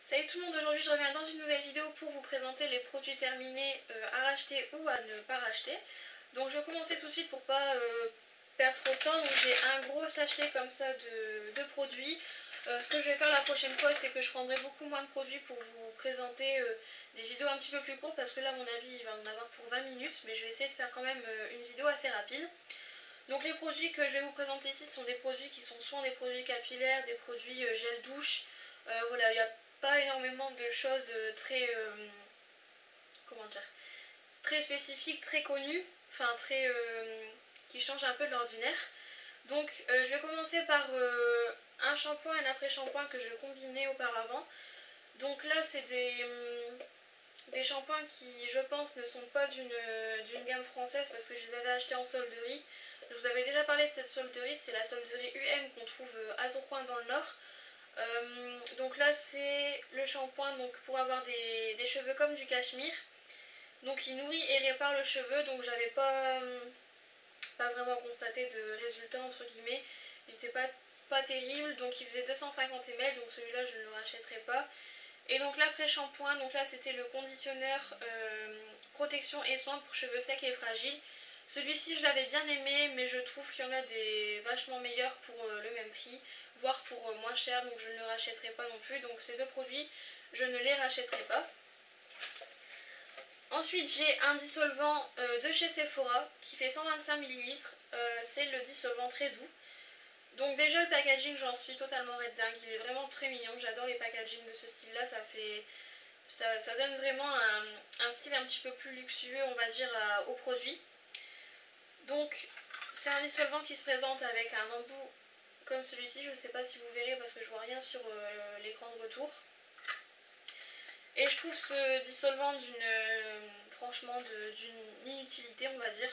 Salut tout le monde, aujourd'hui je reviens dans une nouvelle vidéo pour vous présenter les produits terminés à racheter ou à ne pas racheter. Donc je vais commencer tout de suite pour pas perdre trop de temps. Donc j'ai un gros sachet comme ça de produits. Ce que je vais faire la prochaine fois, c'est que je prendrai beaucoup moins de produits pour vous présenter des vidéos un petit peu plus courtes, parce que là à mon avis il va en avoir pour 20 minutes, mais je vais essayer de faire quand même une vidéo assez rapide. Donc les produits que je vais vous présenter ici sont des produits qui sont soit des produits capillaires, des produits gel douche. Voilà, il n'y a pas énormément de choses très, comment dire, très spécifiques, très connues, enfin très, qui changent un peu de l'ordinaire. Donc je vais commencer par un shampoing et un après-shampoing que je combinais auparavant. Donc là c'est des shampoings qui, je pense, ne sont pas d'une gamme française, parce que je les avais achetés en solderie. Je vous avais déjà parlé de cette solderie, c'est la solderie UM qu'on trouve à Tourcoing dans le Nord. Donc là c'est le shampoing donc pour avoir des cheveux comme du cachemire. Donc il nourrit et répare le cheveu, donc j'avais pas vraiment constaté de résultat entre guillemets. Il n'était pas terrible, donc il faisait 250 ml, donc celui-là je ne le rachèterai pas. Et donc l'après-shampoing, donc là c'était le conditionneur protection et soins pour cheveux secs et fragiles. Celui-ci je l'avais bien aimé, mais je trouve qu'il y en a des vachement meilleurs pour le même prix, voire pour moins cher, donc je ne le rachèterai pas non plus. Donc ces deux produits, je ne les rachèterai pas. Ensuite j'ai un dissolvant de chez Sephora qui fait 125 ml, c'est le dissolvant très doux. Donc déjà le packaging, j'en suis totalement red dingue, il est vraiment très mignon, j'adore les packagings de ce style là, ça donne vraiment un style un petit peu plus luxueux on va dire au produit. Donc c'est un dissolvant qui se présente avec un embout comme celui-ci, je ne sais pas si vous verrez parce que je vois rien sur l'écran de retour. Et je trouve ce dissolvant franchement d'une inutilité on va dire.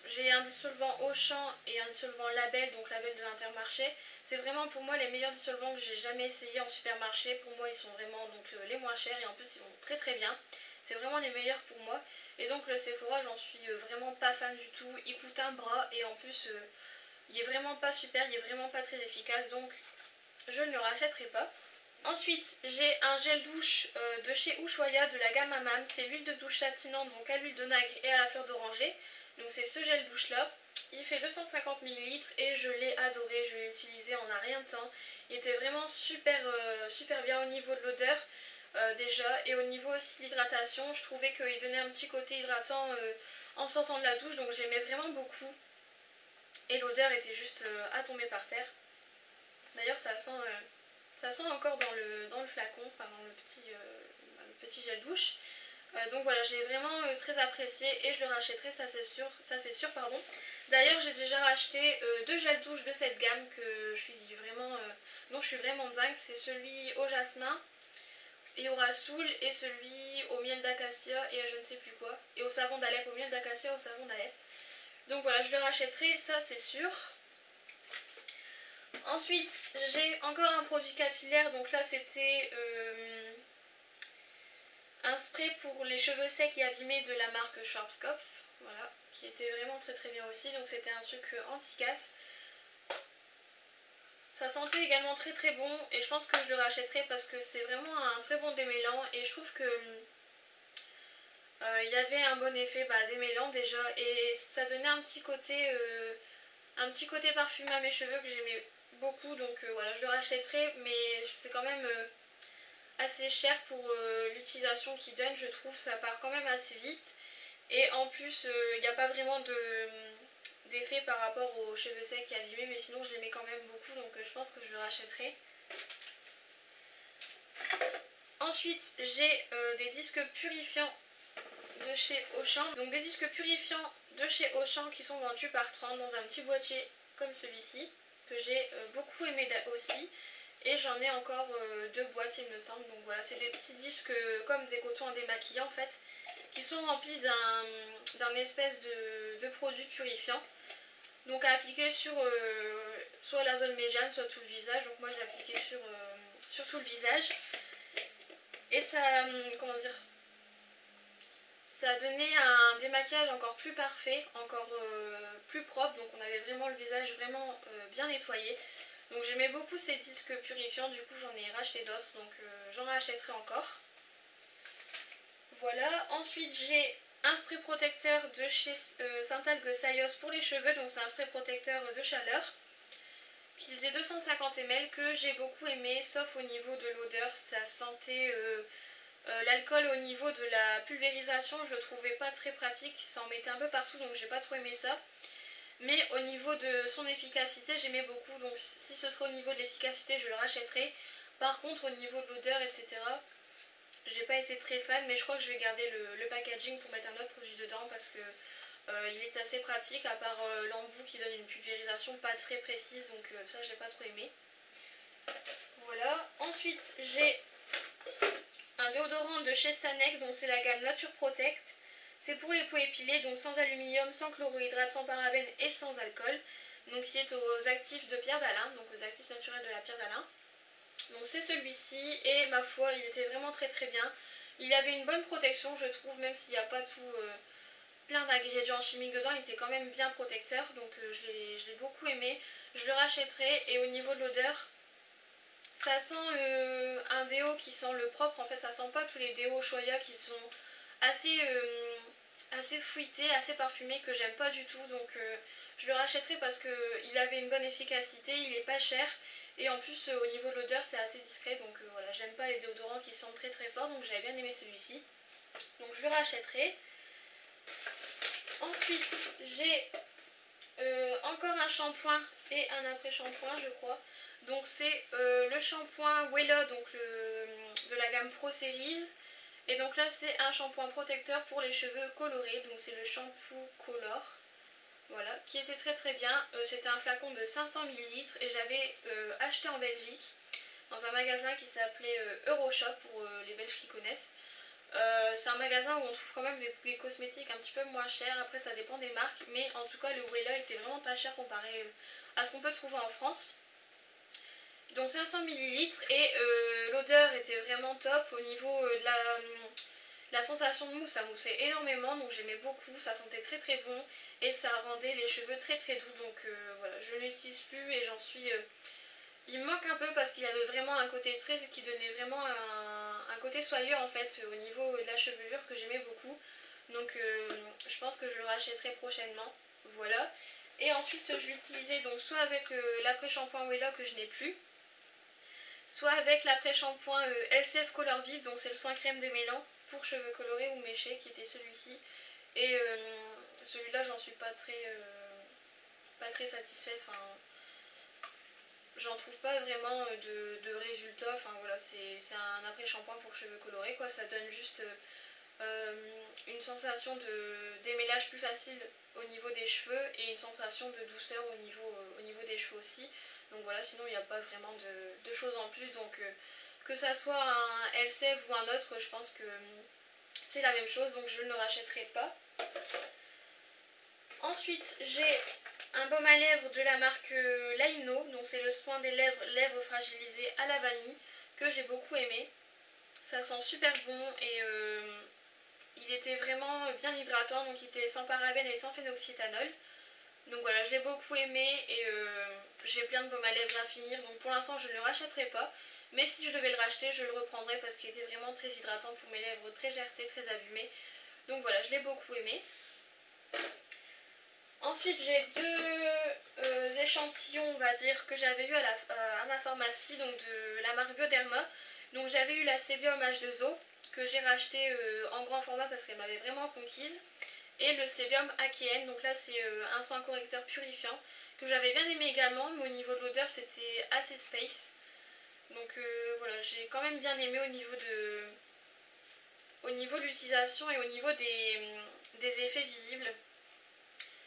J'ai un dissolvant Auchan et un dissolvant Label, donc Label de l'Intermarché. C'est vraiment pour moi les meilleurs dissolvants que j'ai jamais essayé en supermarché. Pour moi ils sont vraiment donc les moins chers et en plus ils vont très très bien. C'est vraiment les meilleurs pour moi. Et donc le Sephora j'en suis vraiment pas fan du tout. Il coûte un bras et en plus il est vraiment pas super, il est vraiment pas très efficace, donc je ne le rachèterai pas. Ensuite, j'ai un gel douche de chez Ushuaïa de la gamme Hammam. C'est l'huile de douche satinante, donc à l'huile de nacre et à la fleur d'oranger. Donc c'est ce gel douche là. Il fait 250 ml et je l'ai adoré. Je l'ai utilisé en un rien de temps. Il était vraiment super, super bien au niveau de l'odeur déjà. Et au niveau aussi de l'hydratation, je trouvais qu'il donnait un petit côté hydratant en sortant de la douche. Donc j'aimais vraiment beaucoup. Et l'odeur était juste à tomber par terre. D'ailleurs ça sent encore dans le flacon, enfin dans le petit gel douche. Donc voilà, j'ai vraiment très apprécié et je le rachèterai, ça c'est sûr pardon. D'ailleurs j'ai déjà racheté deux gels douche de cette gamme que je suis vraiment, dont je suis vraiment dingue. C'est celui au jasmin et au rassoul et celui au miel d'acacia et à je ne sais plus quoi. Et au savon d'Alep, au miel d'acacia, au savon d'Alep. Donc voilà, je le rachèterai, ça c'est sûr. Ensuite, j'ai encore un produit capillaire, donc là c'était un spray pour les cheveux secs et abîmés de la marque Schwarzkopf, voilà, qui était vraiment très très bien aussi, donc c'était un truc anti-casse. Ça sentait également très très bon et je pense que je le rachèterai parce que c'est vraiment un très bon démêlant et je trouve que il y avait un bon effet démêlant déjà et ça donnait un petit côté parfumé à mes cheveux que j'aimais beaucoup, donc voilà, je le rachèterai, mais c'est quand même assez cher pour l'utilisation qu'il donne, je trouve. Ça part quand même assez vite et en plus il n'y a pas vraiment d'effet par rapport aux cheveux secs et abîmés, mais sinon je l'aimais quand même beaucoup, donc je pense que je le rachèterai. Ensuite j'ai des disques purifiants de chez Auchan, donc des disques purifiants de chez Auchan qui sont vendus par 30 dans un petit boîtier comme celui-ci, que j'ai beaucoup aimé aussi. Et j'en ai encore deux boîtes il me semble, donc voilà, c'est des petits disques comme des cotons à démaquiller en fait, qui sont remplis d'un espèce de produit purifiant. Donc à appliquer sur soit la zone médiane, soit tout le visage, donc moi j'ai appliqué sur tout le visage. Et ça, comment dire, ça a donné un démaquillage encore plus parfait, encore plus propre, donc on avait vraiment le visage vraiment bien nettoyé. Donc j'aimais beaucoup ces disques purifiants, du coup j'en ai racheté d'autres, donc j'en rachèterai encore. Voilà, ensuite j'ai un spray protecteur de chez Saint-Algue Sayos pour les cheveux, donc c'est un spray protecteur de chaleur qui faisait 250 ml que j'ai beaucoup aimé, sauf au niveau de l'odeur, ça sentait l'alcool au niveau de la pulvérisation, je le trouvais pas très pratique, ça en mettait un peu partout donc j'ai pas trop aimé ça. Mais au niveau de son efficacité, j'aimais beaucoup, donc si ce serait au niveau de l'efficacité, je le rachèterai. Par contre, au niveau de l'odeur, etc., j'ai pas été très fan, mais je crois que je vais garder le packaging pour mettre un autre produit dedans parce que il est assez pratique, à part l'embout qui donne une pulvérisation pas très précise, donc ça j'ai pas trop aimé. Voilà, ensuite j'ai un déodorant de chez Sanex, donc c'est la gamme Nature Protect. C'est pour les peaux épilées, donc sans aluminium, sans chlorohydrate, sans parabènes et sans alcool. Donc qui est aux actifs de pierre d'Alain, donc aux actifs naturels de la pierre d'Alain. Donc c'est celui-ci et ma foi il était vraiment très très bien. Il avait une bonne protection je trouve, même s'il n'y a pas tout plein d'ingrédients chimiques dedans, il était quand même bien protecteur, donc je l'ai beaucoup aimé. Je le rachèterai et au niveau de l'odeur, ça sent un déo qui sent le propre, en fait ça sent pas tous les déos Choya qui sont assez fruités, assez parfumés que j'aime pas du tout, donc je le rachèterai parce qu'il avait une bonne efficacité, il est pas cher et en plus au niveau de l'odeur c'est assez discret, donc voilà, j'aime pas les déodorants qui sentent très très fort, donc j'avais bien aimé celui-ci, donc je le rachèterai. Ensuite j'ai encore un shampoing et un après-shampoing je crois. Donc c'est le shampoing Wella, donc de la gamme Pro Series. Et donc là c'est un shampoing protecteur pour les cheveux colorés. Donc c'est le shampoo Color. Voilà, qui était très très bien. C'était un flacon de 500 ml et j'avais acheté en Belgique dans un magasin qui s'appelait Euroshop pour les Belges qui connaissent. C'est un magasin où on trouve quand même des cosmétiques un petit peu moins chers, après ça dépend des marques, mais en tout cas le Wella était vraiment pas cher comparé à ce qu'on peut trouver en France. Donc 500 ml et l'odeur était vraiment top au niveau de la sensation de mousse, ça moussait énormément donc j'aimais beaucoup, ça sentait très très bon et ça rendait les cheveux très très doux, donc voilà, je ne l'utilise plus et j'en suis... il me manque un peu parce qu'il y avait vraiment un côté très qui donnait vraiment un côté soyeux en fait au niveau de la chevelure que j'aimais beaucoup. Donc je pense que je le rachèterai prochainement. Voilà. Et ensuite je l'utilisais donc soit avec l'après-shampoing Wella que je n'ai plus, soit avec l'après-shampoing LCF Color Vive, donc c'est le soin crème démêlant pour cheveux colorés ou méchés qui était celui-ci. Et celui-là j'en suis pas très satisfaite. Enfin, j'en trouve pas vraiment de résultats, enfin voilà, c'est un après-shampoing pour cheveux colorés quoi, ça donne juste une sensation démêlage plus facile au niveau des cheveux et une sensation de douceur au niveau des cheveux aussi. Donc voilà, sinon il n'y a pas vraiment de choses en plus, donc que ça soit un LCF ou un autre, je pense que c'est la même chose, donc je ne le rachèterai pas. Ensuite j'ai un baume à lèvres de la marque Laino, donc c'est le soin des lèvres fragilisées à la vanille, que j'ai beaucoup aimé. Ça sent super bon et il était vraiment bien hydratant, donc il était sans parabènes et sans phénoxyéthanol. Donc voilà, je l'ai beaucoup aimé et j'ai plein de baumes à lèvres à finir, donc pour l'instant je ne le rachèterai pas. Mais si je devais le racheter, je le reprendrai parce qu'il était vraiment très hydratant pour mes lèvres très gercées, très abîmées. Donc voilà, je l'ai beaucoup aimé. Ensuite j'ai deux échantillons on va dire que j'avais eu à ma pharmacie, donc de la marque Bioderma. Donc j'avais eu la Sébium H2O que j'ai racheté en grand format parce qu'elle m'avait vraiment conquise. Et le Sébium Akien, donc là c'est un soin correcteur purifiant que j'avais bien aimé également, mais au niveau de l'odeur c'était assez space. Donc voilà, j'ai quand même bien aimé au niveau de l'utilisation et au niveau des effets visibles.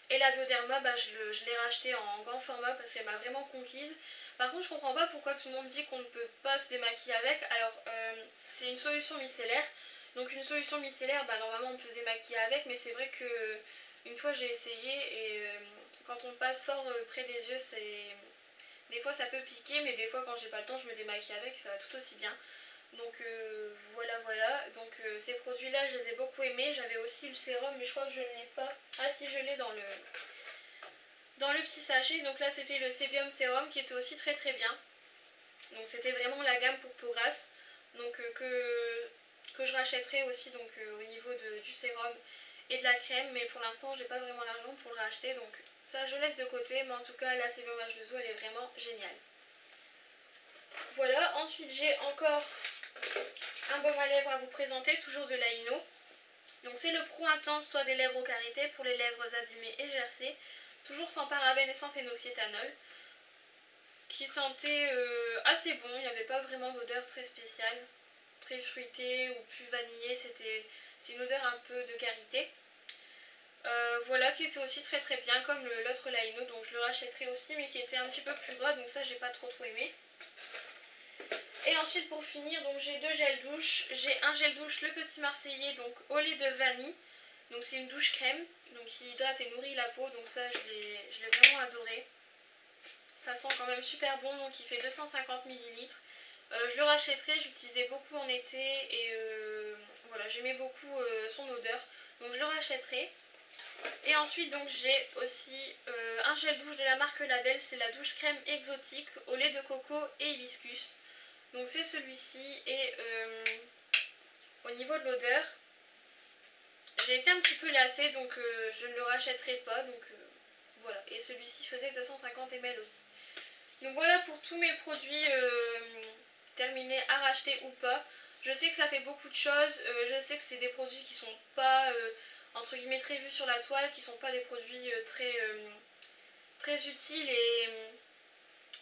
Et la Bioderma, bah, je l'ai rachetée en grand format parce qu'elle m'a vraiment conquise. Par contre, je comprends pas pourquoi tout le monde dit qu'on ne peut pas se démaquiller avec. Alors, c'est une solution micellaire. Donc, une solution micellaire, bah, normalement, on peut se démaquiller avec. Mais c'est vrai que une fois, j'ai essayé et quand on passe fort près des yeux, des fois, ça peut piquer. Mais des fois, quand j'ai pas le temps, je me démaquille avec et ça va tout aussi bien. Donc voilà, donc ces produits là je les ai beaucoup aimés. J'avais aussi le sérum mais je crois que je ne l'ai pas. Ah si, je l'ai dans le petit sachet. Donc là c'était le Sebium Sérum qui était aussi très très bien. Donc c'était vraiment la gamme pour peau grasse. Donc que je rachèterai aussi donc, au niveau du sérum et de la crème. Mais pour l'instant j'ai pas vraiment l'argent pour le racheter. Donc ça je laisse de côté. Mais en tout cas la Sebium H2O elle est vraiment géniale. Voilà, ensuite j'ai encore un baume à lèvres à vous présenter, toujours de l'Aino. Donc c'est le Pro Intense Soie des lèvres au karité pour les lèvres abîmées et gercées, toujours sans parabènes et sans phénoxyéthanol, qui sentait assez bon. Il n'y avait pas vraiment d'odeur très spéciale, très fruitée ou plus vanillée, c'est une odeur un peu de karité. Voilà, qui était aussi très très bien comme l'autre Laino, donc je le rachèterai aussi, mais qui était un petit peu plus gras, donc ça j'ai pas trop aimé. Et ensuite pour finir, donc j'ai deux gels douche. J'ai un gel douche, le Petit Marseillais, donc au lait de vanille. Donc c'est une douche crème, donc qui hydrate et nourrit la peau, donc ça je l'ai vraiment adoré. Ça sent quand même super bon, donc il fait 250 ml. Je le rachèterai, j'utilisais beaucoup en été et voilà, j'aimais beaucoup son odeur, donc je le rachèterai. Et ensuite donc j'ai aussi un gel douche de la marque Label, c'est la douche crème exotique au lait de coco et hibiscus. Donc c'est celui-ci et au niveau de l'odeur, j'ai été un petit peu lassée donc je ne le rachèterai pas. Donc voilà, et celui-ci faisait 250 ml aussi. Donc voilà pour tous mes produits terminés à racheter ou pas. Je sais que ça fait beaucoup de choses, je sais que c'est des produits qui sont pas entre guillemets très vus sur la toile, qui sont pas des produits très utiles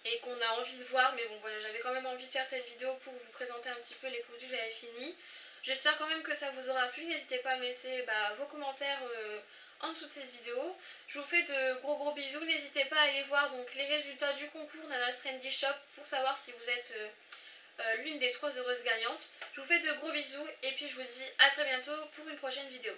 et qu'on a envie de voir, mais bon voilà, j'avais quand même envie de faire cette vidéo pour vous présenter un petit peu les produits que j'avais finis. J'espère quand même que ça vous aura plu, n'hésitez pas à me laisser vos commentaires en dessous de cette vidéo. Je vous fais de gros bisous, n'hésitez pas à aller voir donc les résultats du concours Nanas Trendy Shop pour savoir si vous êtes l'une des 3 heureuses gagnantes. Je vous fais de gros bisous et puis je vous dis à très bientôt pour une prochaine vidéo.